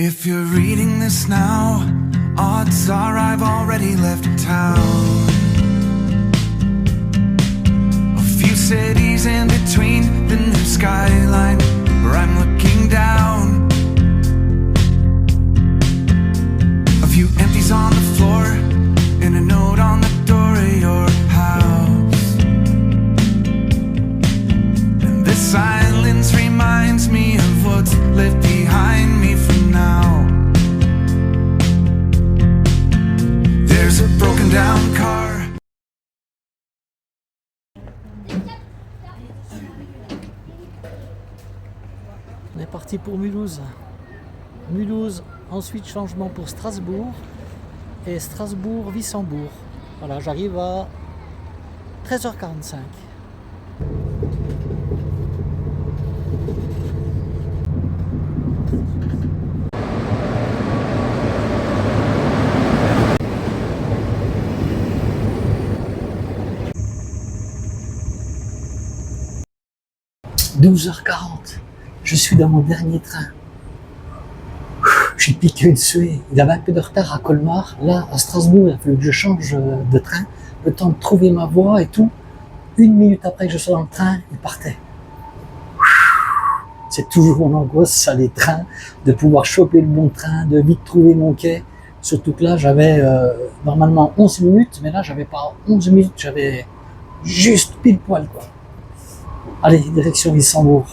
If you're reading this now, odds are I've already left town. A few cities in between the new skyline where I'm looking down. A few empties on the floor and a note on the door of your house. And this silence reminds me of what's left behind me for now. There's a broken down car. On est parti pour Mulhouse. Mulhouse, ensuite changement pour Strasbourg et Strasbourg-Wissembourg. Voilà, j'arrive à 13h45. « 12h40, je suis dans mon dernier train. J'ai piqué une suée. Il avait un peu de retard à Colmar. Là, à Strasbourg, il a fallu que je change de train. Le temps de trouver ma voie et tout. 1 minute après que je sois dans le train, il partait. C'est toujours mon angoisse, ça, les trains, de pouvoir choper le bon train, de vite trouver mon quai. Surtout que là, j'avais normalement 11 minutes, mais là, j'avais pas 11 minutes, j'avais juste pile poil, quoi. Allez, direction Wissembourg.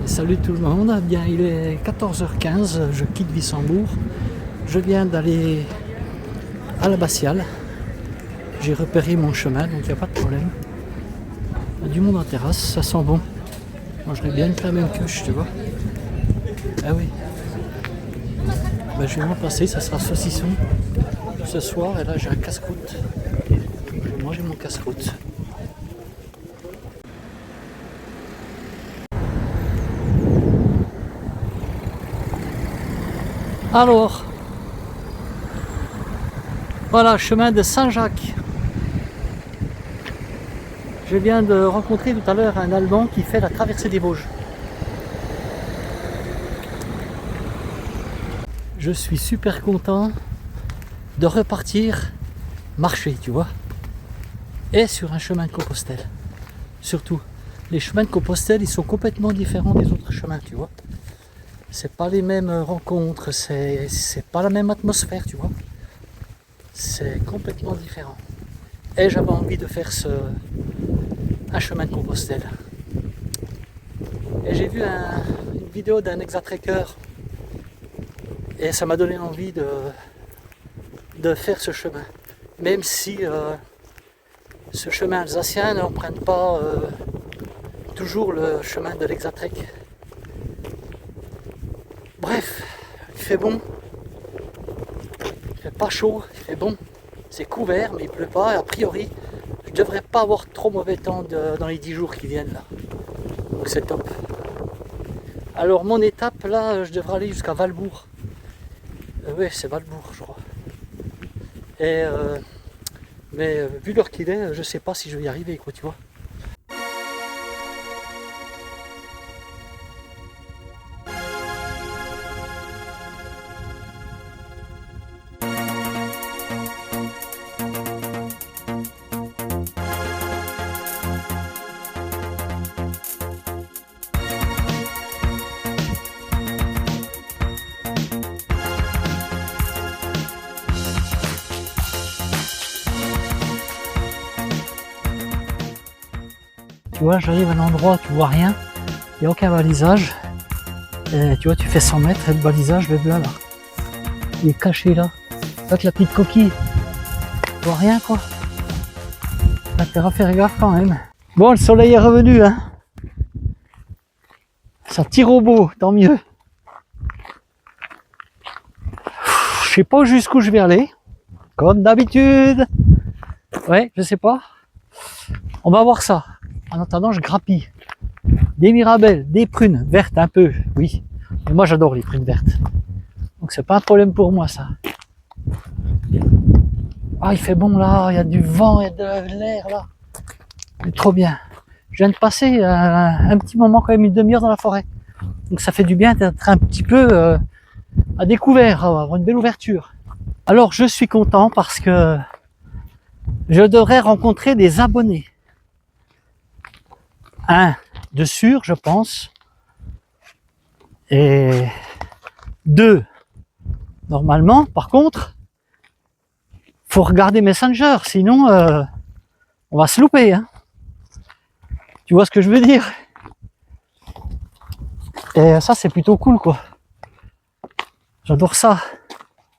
Salut tout le monde, bien il est 14h15, je quitte Wissembourg. Je viens d'aller à l'abbatiale. J'ai repéré mon chemin, donc il n'y a pas de problème. Il y a du monde en terrasse, ça sent bon. Moi je bien une même cuche, tu vois. Ah oui. Ben, je vais m'en passer, ça sera saucisson ce soir. Et là j'ai un casse-croûte. Je vais manger mon casse-croûte. Alors, voilà, chemin de Saint-Jacques. Je viens de rencontrer tout à l'heure un Allemand qui fait la traversée des Vosges. Je suis super content de repartir marcher, tu vois. Et sur un chemin de Compostelle. Surtout, les chemins de Compostelle, ils sont complètement différents des autres chemins, tu vois. C'est pas les mêmes rencontres, c'est pas la même atmosphère, tu vois. C'est complètement différent. Et j'avais envie de faire un chemin de Compostelle. Et j'ai vu une vidéo d'un Exatrekker et ça m'a donné envie de faire ce chemin. Même si ce chemin alsacien n'emprunte pas toujours le chemin de l'Exatrek. Bref, il fait bon, il fait pas chaud, il fait bon, c'est couvert mais il pleut pas et a priori je devrais pas avoir trop mauvais temps dans les 10 jours qui viennent là, donc c'est top. Alors mon étape là, je devrais aller jusqu'à Valbourg. Oui, c'est Valbourg, je crois. Et mais vu l'heure qu'il est, je sais pas si je vais y arriver, quoi, tu vois. Tu vois, j'arrive à un endroit où tu vois rien, il n'y a aucun balisage. Et tu vois, tu fais 100 mètres et le balisage, le là, il est caché là. Avec la petite coquille, tu vois rien quoi. T'as intérêt à faire gaffe quand même. Bon, le soleil est revenu, hein. Ça tire au beau, tant mieux. Je sais pas jusqu'où je vais aller, comme d'habitude. Ouais, je sais pas. On va voir ça. En attendant, je grappille. Des mirabelles, des prunes vertes un peu, oui. Mais moi, j'adore les prunes vertes. Donc, c'est pas un problème pour moi, ça. Ah, il fait bon là, il y a du vent et de l'air là. C'est trop bien. Je viens de passer un petit moment, quand même, une demi-heure dans la forêt. Donc, ça fait du bien d'être un petit peu à découvert, avoir une belle ouverture. Alors, je suis content parce que je devrais rencontrer des abonnés. Un de sûr, je pense. Et deux, normalement, par contre, faut regarder Messenger, sinon on va se louper. Hein. Tu vois ce que je veux dire? Et ça, c'est plutôt cool, quoi. J'adore ça,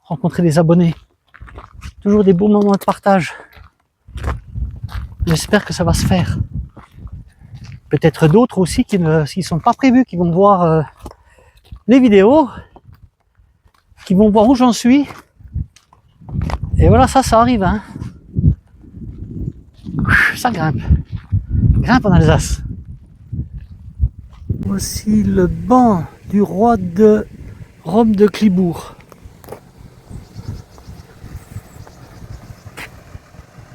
rencontrer des abonnés. Toujours des beaux moments de partage. J'espère que ça va se faire. Peut-être d'autres aussi qui ne sont pas prévus, qui vont voir les vidéos, qui vont voir où j'en suis. Et voilà, ça arrive. Hein. Ça grimpe. Grimpe en Alsace. Voici le banc du roi de Rome de Clibourg.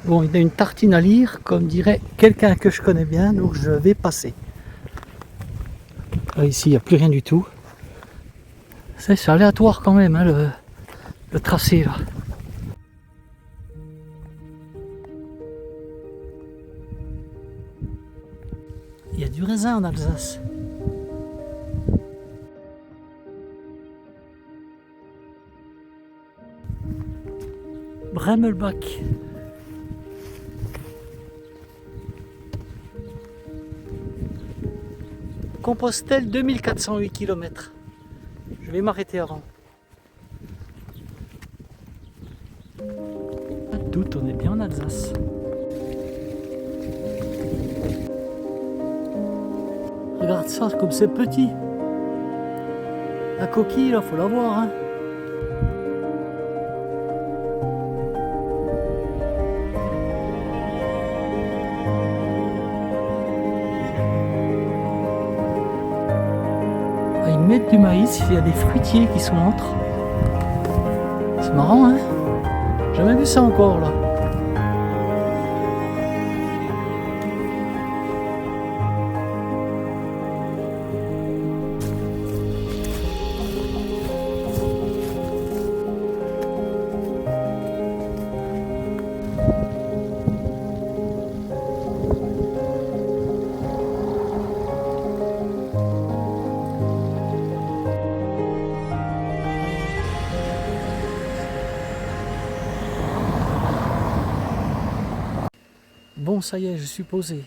Bon, il y a une tartine à lire, comme dirait quelqu'un que je connais bien, donc je vais passer. Là, ici, il n'y a plus rien du tout. C'est aléatoire quand même, hein, le tracé là. Il y a du raisin en Alsace. Bremelbach. Compostelle, 2408 km. Je vais m'arrêter avant. Tout, on est bien en Alsace. Regarde ça, comme c'est petit. La coquille, là, faut la voir. Hein. Ah, ils mettent du maïs, il y a des fruitiers qui sont entre. C'est marrant, hein? J'ai jamais vu ça encore, là. Bon, ça y est, je suis posé.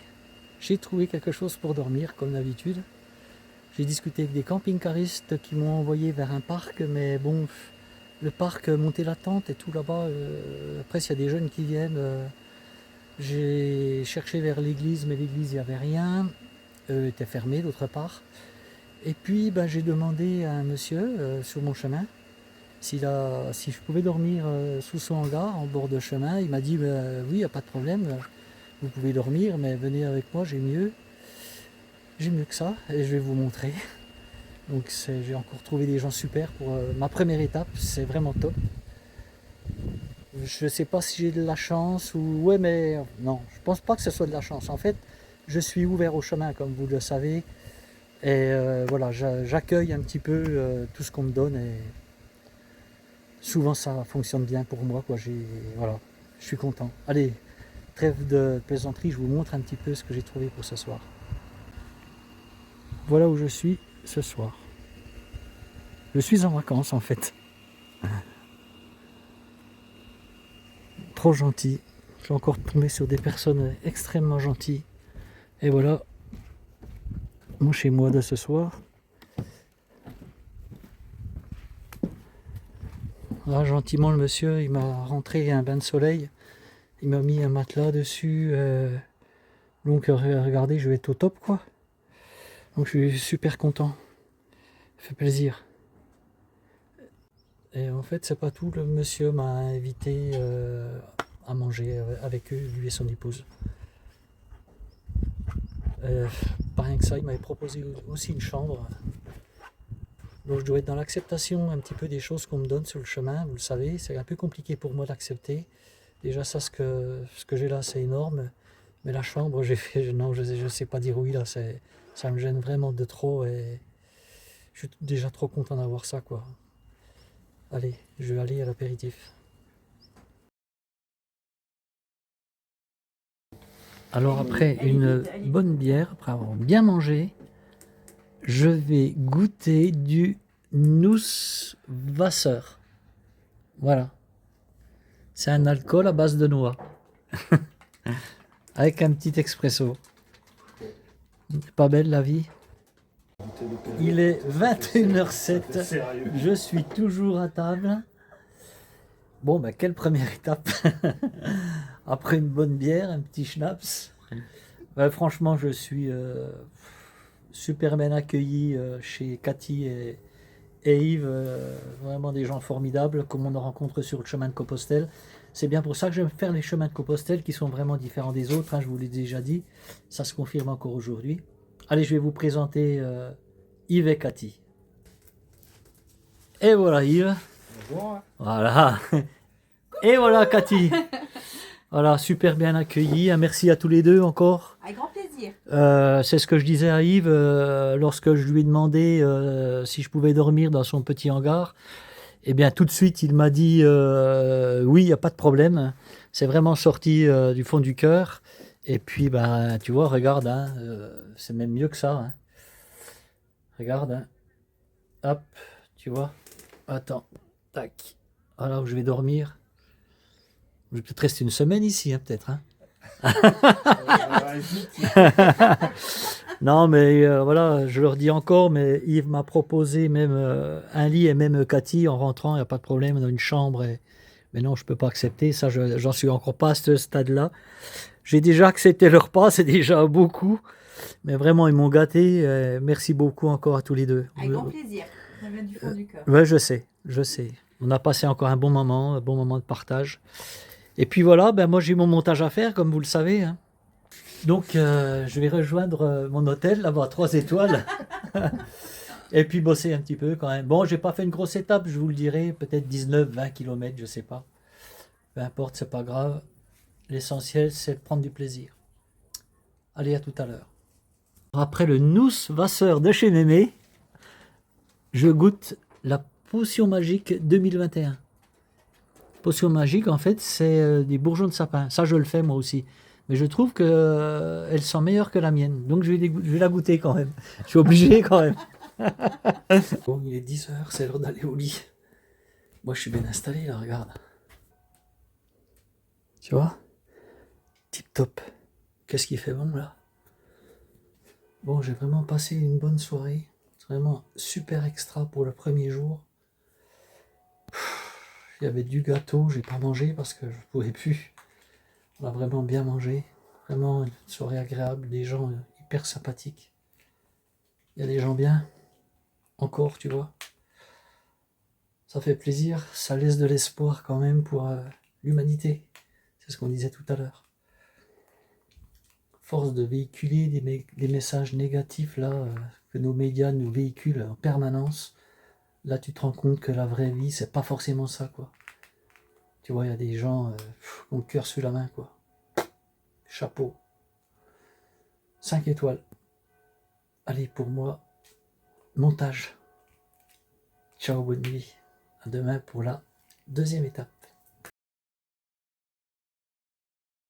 J'ai trouvé quelque chose pour dormir, comme d'habitude. J'ai discuté avec des camping-caristes qui m'ont envoyé vers un parc, mais bon, le parc, monter la tente et tout là-bas, après s'il y a des jeunes qui viennent, j'ai cherché vers l'église, mais l'église, il n'y avait rien, était fermée d'autre part. Et puis, ben, j'ai demandé à un monsieur sur mon chemin si je pouvais dormir sous son hangar, en bord de chemin. Il m'a dit, oui, il n'y a pas de problème. Vous pouvez dormir, mais venez avec moi, j'ai mieux que ça, et je vais vous montrer. Donc j'ai encore trouvé des gens super pour ma première étape, c'est vraiment top. Je sais pas si j'ai de la chance ou... Ouais, mais non, je pense pas que ce soit de la chance. En fait, je suis ouvert au chemin, comme vous le savez. Et voilà, j'accueille un petit peu tout ce qu'on me donne. Et souvent, ça fonctionne bien pour moi, quoi. Voilà, je suis content. Allez, trêve de plaisanterie, je vous montre un petit peu ce que j'ai trouvé pour ce soir. Voilà où je suis ce soir. Je suis en vacances, en fait. Trop gentil. Je suis encore tombé sur des personnes extrêmement gentilles. Et voilà mon chez moi de ce soir. Là, gentiment, le monsieur, il m'a rentré un bain de soleil. Il m'a mis un matelas dessus. Donc, regardez, je vais être au top, quoi. Donc, je suis super content. Ça fait plaisir. Et en fait, c'est pas tout. Le monsieur m'a invité à manger avec eux, lui et son épouse. Pas rien que ça, il m'avait proposé aussi une chambre. Donc je dois être dans l'acceptation un petit peu des choses qu'on me donne sur le chemin, vous le savez, c'est un peu compliqué pour moi d'accepter. Déjà ça, ce que j'ai là, c'est énorme. Mais la chambre, j'ai fait, non, je sais pas dire oui là, ça me gêne vraiment de trop et je suis déjà trop content d'avoir ça, quoi. Allez, je vais aller à l'apéritif. Alors après une bonne bière, après avoir bien mangé, je vais goûter du Nusswasser. Voilà. C'est un alcool à base de noix. Avec un petit expresso. Pas belle la vie? Il est 21h07. Je suis toujours à table. Bon, ben, quelle première étape. Après une bonne bière, un petit schnapps. Ben, franchement, je suis super bien accueilli chez Cathy et Yves. Vraiment des gens formidables, comme on en rencontre sur le chemin de Compostelle. C'est bien pour ça que j'aime faire les chemins de Compostelle qui sont vraiment différents des autres, hein, je vous l'ai déjà dit. Ça se confirme encore aujourd'hui. Allez, je vais vous présenter Yves et Cathy. Et voilà Yves. Bonjour. Voilà. Et voilà Cathy. Voilà, super bien accueilli. Merci à tous les deux encore. Avec grand plaisir. C'est ce que je disais à Yves lorsque je lui ai demandé si je pouvais dormir dans son petit hangar. Eh bien, tout de suite, il m'a dit oui, il n'y a pas de problème. C'est vraiment sorti du fond du cœur. Et puis, ben, tu vois, regarde, hein, c'est même mieux que ça. Hein. Regarde, hein. Hop, tu vois. Attends, tac. Voilà où je vais dormir. Je vais peut-être rester une semaine ici, hein, peut-être. Hein. Non, mais voilà, je leur dis encore, mais Yves m'a proposé même un lit et même Cathy en rentrant, il n'y a pas de problème, dans une chambre. Mais non, je ne peux pas accepter, ça, j'en suis encore pas à ce stade-là. J'ai déjà accepté leur repas, c'est déjà beaucoup. Mais vraiment, ils m'ont gâté. Merci beaucoup encore à tous les deux. Avec grand plaisir. Ça vient du fond du cœur. Ouais, je sais. On a passé encore un bon moment de partage. Et puis voilà, ben moi j'ai mon montage à faire, comme vous le savez. Hein. Donc je vais rejoindre mon hôtel, là-bas, 3 étoiles. Et puis bosser un petit peu quand même. Bon, j'ai pas fait une grosse étape, je vous le dirai, peut-être 19-20 km, je sais pas. Peu importe, c'est pas grave. L'essentiel, c'est de prendre du plaisir. Allez, à tout à l'heure. Après le Nusswasser de chez Mémé, je goûte la potion magique 2021. Potion magique, en fait, c'est des bourgeons de sapin. Ça, je le fais moi aussi. Mais je trouve qu'elle sent meilleure que la mienne. Donc, je vais la goûter quand même. Je suis obligé quand même. Bon, il est 10h, c'est l'heure d'aller au lit. Moi, je suis bien installé, là, regarde. Tu vois? Tip top. Qu'est-ce qui fait bon, là? Bon, j'ai vraiment passé une bonne soirée. C'est vraiment super extra pour le premier jour. Il y avait du gâteau, j'ai pas mangé parce que je pouvais plus. On a vraiment bien mangé. Vraiment une soirée agréable, des gens hyper sympathiques. Il y a des gens bien. Encore, tu vois. Ça fait plaisir, ça laisse de l'espoir quand même pour l'humanité. C'est ce qu'on disait tout à l'heure. Force de véhiculer des messages négatifs là, que nos médias nous véhiculent en permanence, là tu te rends compte que la vraie vie, c'est pas forcément ça, quoi. Tu vois, il y a des gens qui ont le cœur sous la main, quoi. Chapeau. 5 étoiles. Allez, pour moi, montage. Ciao, bonne nuit. À demain pour la deuxième étape.